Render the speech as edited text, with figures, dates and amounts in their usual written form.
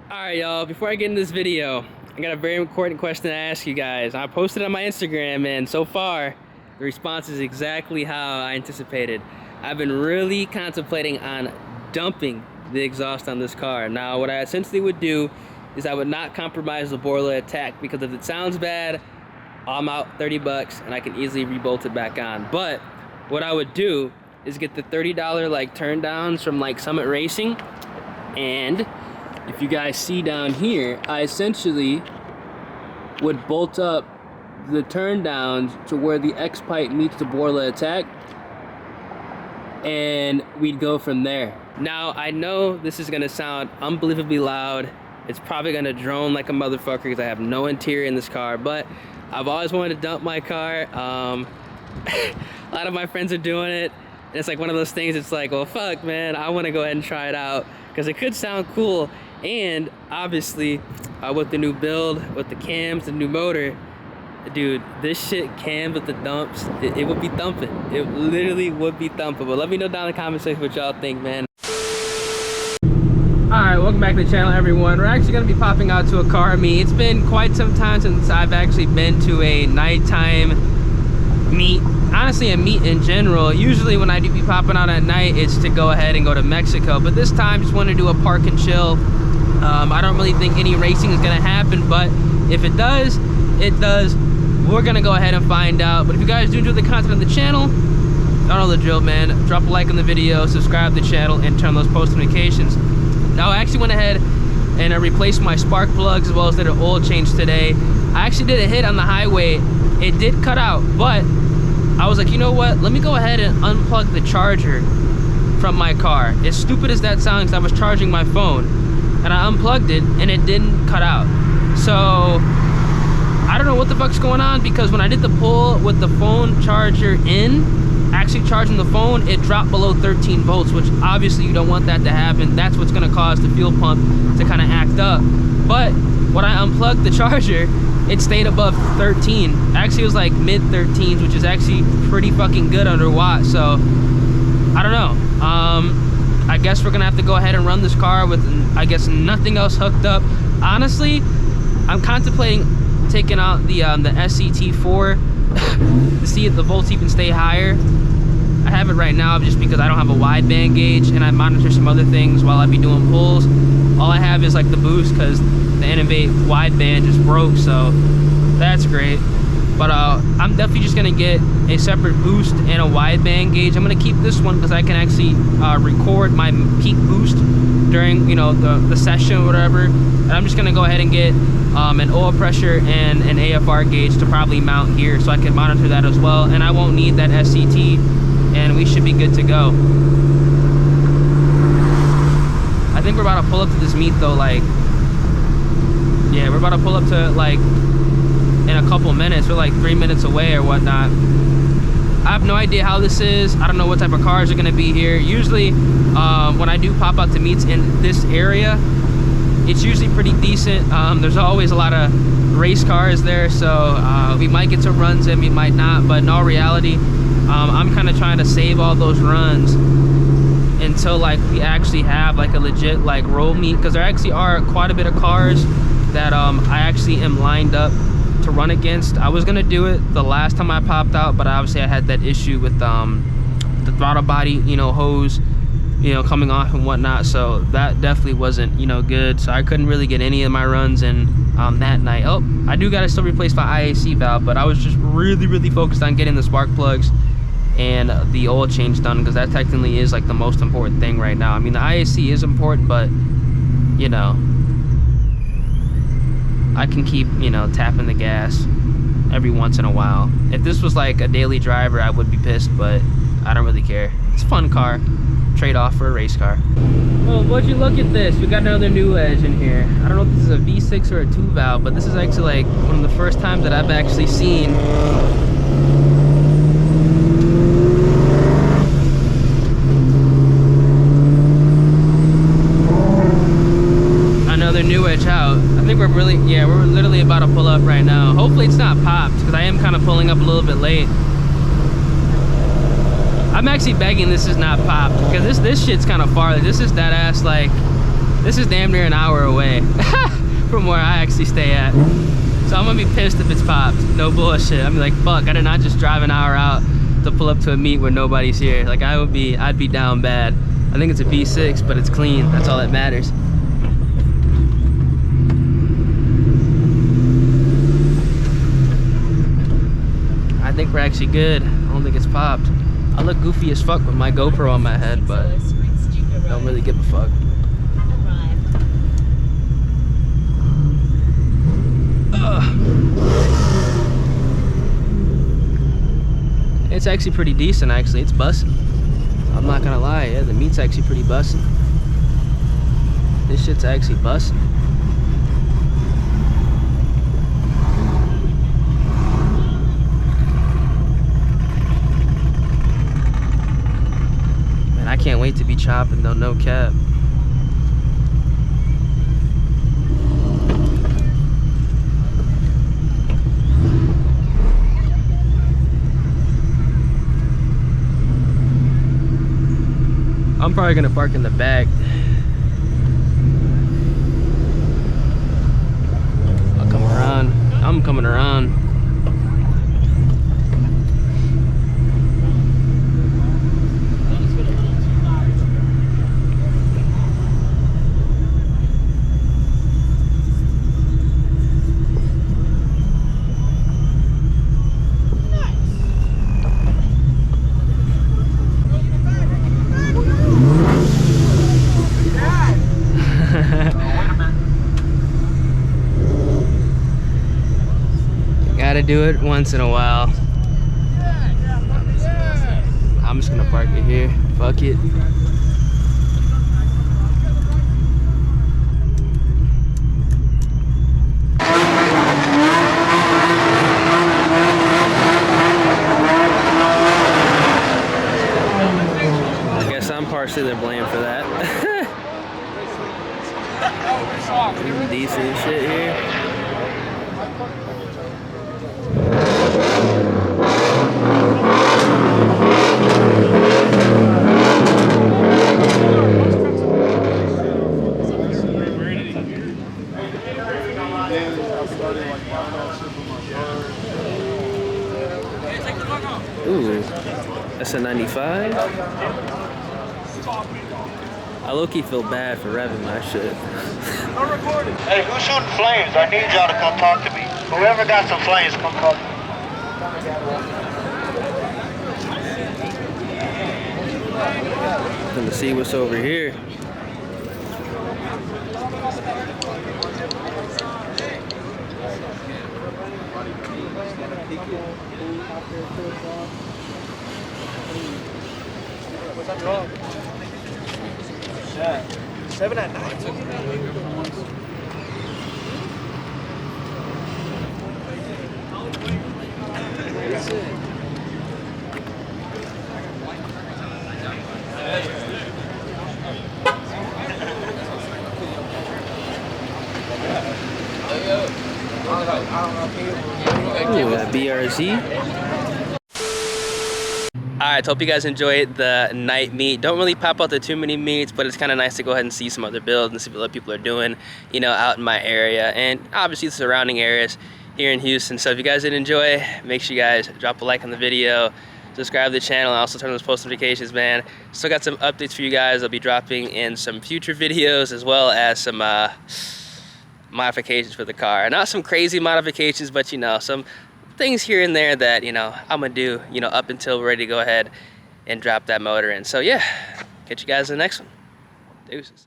Alright y'all, before I get in this video, I got a very important question to ask you guys. I posted it on my Instagram and so far, the response is exactly how I anticipated. I've been really contemplating on dumping the exhaust on this car. Now what I essentially would do is I would not compromise the Borla ATAK, because if it sounds bad, I'm out 30 bucks and I can easily rebolt it back on. But what I would do is get the $30 like turn downs from like Summit Racing, and if you guys see down here, I essentially would bolt up the turn downs to where the X Pipe meets the Borla ATAK, and we'd go from there. Now, I know this is gonna sound unbelievably loud. It's probably gonna drone like a motherfucker because I have no interior in this car, but I've always wanted to dump my car. A lot of my friends are doing it. And it's like one of those things, it's like, well, fuck, man, I wanna go ahead and try it out because it could sound cool. And obviously, with the new build, with the cams, the new motor, dude, this shit cams with the dumps, it would be thumping. It literally would be thumping. But let me know down in the comment section what y'all think, man. Alright, welcome back to the channel, everyone. We're actually going to be popping out to a car meet. It's been quite some time since I've actually been to a nighttime meet. Honestly, a meet in general. Usually when I do be popping out at night, it's to go ahead and go to Mexico. But this time, just want to do a park and chill. I don't really think any racing is going to happen, but if it does, it does. We're going to go ahead and find out. But if you guys do enjoy the content of the channel, I don't know the drill, man. Drop a like on the video, subscribe to the channel, and turn on those post notifications. Now, I actually went ahead and replaced my spark plugs as well as did an oil change today. I actually did a hit on the highway. It did cut out, but I was like, you know what? Let me go ahead and unplug the charger from my car. As stupid as that sounds, I was charging my phone and I unplugged it and it didn't cut out. So I don't know what the fuck's going on, because when I did the pull with the phone charger in, actually charging the phone, it dropped below 13 volts, which obviously you don't want that to happen. That's what's gonna cause the fuel pump to kind of act up. But when I unplugged the charger, it stayed above 13. Actually, it was like mid 13s, which is actually pretty fucking good under watt. So I don't know. I guess we're gonna have to go ahead and run this car with, I guess, nothing else hooked up. Honestly, I'm contemplating taking out the SCT4 to see if the volts even stay higher. I have it right now just because I don't have a wideband gauge and I monitor some other things while I be doing pulls. All I have is like the boost because the Innovate wideband just broke, so that's great. But I'm definitely just gonna get a separate boost and a wideband gauge. I'm gonna keep this one because I can actually record my peak boost during, you know, the session or whatever. And I'm just gonna go ahead and get an oil pressure and an AFR gauge to probably mount here so I can monitor that as well. And I won't need that SCT, and we should be good to go. I think we're about to pull up to this meet though, like, yeah, we're about to pull up to like in a couple minutes. We're like 3 minutes away or whatnot. I have no idea how this is. I don't know what type of cars are gonna be here. Usually when I do pop out to meets in this area, it's usually pretty decent. There's always a lot of race cars there, so we might get some runs in, we might not, but in all reality, I'm kind of trying to save all those runs until like we actually have like a legit like roll meet, because there actually are quite a bit of cars that I actually am lined up to run against. I was gonna do it the last time I popped out, but obviously I had that issue with the throttle body, you know, hose, you know, coming off and whatnot, so that definitely wasn't, you know, good. So I couldn't really get any of my runs in that night. Oh, I do gotta still replace my IAC valve, but I was just really focused on getting the spark plugs and the oil change done, because that technically is like the most important thing right now. I mean, the IAC is important, but you know, I can keep, you know, tapping the gas every once in a while. If this was like a daily driver, I would be pissed, but I don't really care. It's a fun car. Trade-off for a race car. Well, would you look at this? We got another NewEdge in here. I don't know if this is a V6 or a 2 valve, but this is actually like one of the first times that I've actually seen another NewEdge out. I think we're really, yeah, we're literally about to pull up right now. Hopefully it's not popped, because I am kind of pulling up a little bit late. I'm actually begging this is not popped, because this shit's kind of far. This is that ass, like, this is damn near an hour away. from where I actually stay at. So I'm gonna be pissed if it's popped. No bullshit. I'm like, fuck, I did not just drive an hour out to pull up to a meet where nobody's here. Like I'd be down bad. I think it's a V6, but it's clean. That's all that matters. I think we're actually good. I don't think it's popped. I look goofy as fuck with my GoPro on my head, but don't really give a fuck. It's actually pretty decent, actually. It's bussin'. I'm not gonna lie, yeah, the meat's actually pretty bussin'. This shit's actually bussin'. Man, I can't wait to be chopping though, no cap. I'm probably gonna park in the back. I'll come around. I'm coming around. Gotta do it once in a while. I'm just gonna park it here. Fuck it. I guess I'm partially to blame for that. Decent shit here. Ooh, that's a 95. I low-key feel bad for revving my shit. Hey, who's shooting flames? I need y'all to come talk to me. Whoever got some flames, come talk to me. Gonna see what's over here. What's that dog? Yeah. 7 at 9. Ooh, that BRZ. Alright, hope you guys enjoyed the night meet. Don't really pop out to too many meets, but it's kind of nice to go ahead and see some other builds and see what other people are doing, you know, out in my area and obviously the surrounding areas here in Houston. So if you guys did enjoy, make sure you guys drop a like on the video, subscribe to the channel, and also turn on those post notifications, man. Still got some updates for you guys. I'll be dropping in some future videos as well as some modifications for the car. Not some crazy modifications, but you know, some things here and there that, you know, I'm gonna do, you know, up until we're ready to go ahead and drop that motor in. So yeah, catch you guys in the next one. Deuces.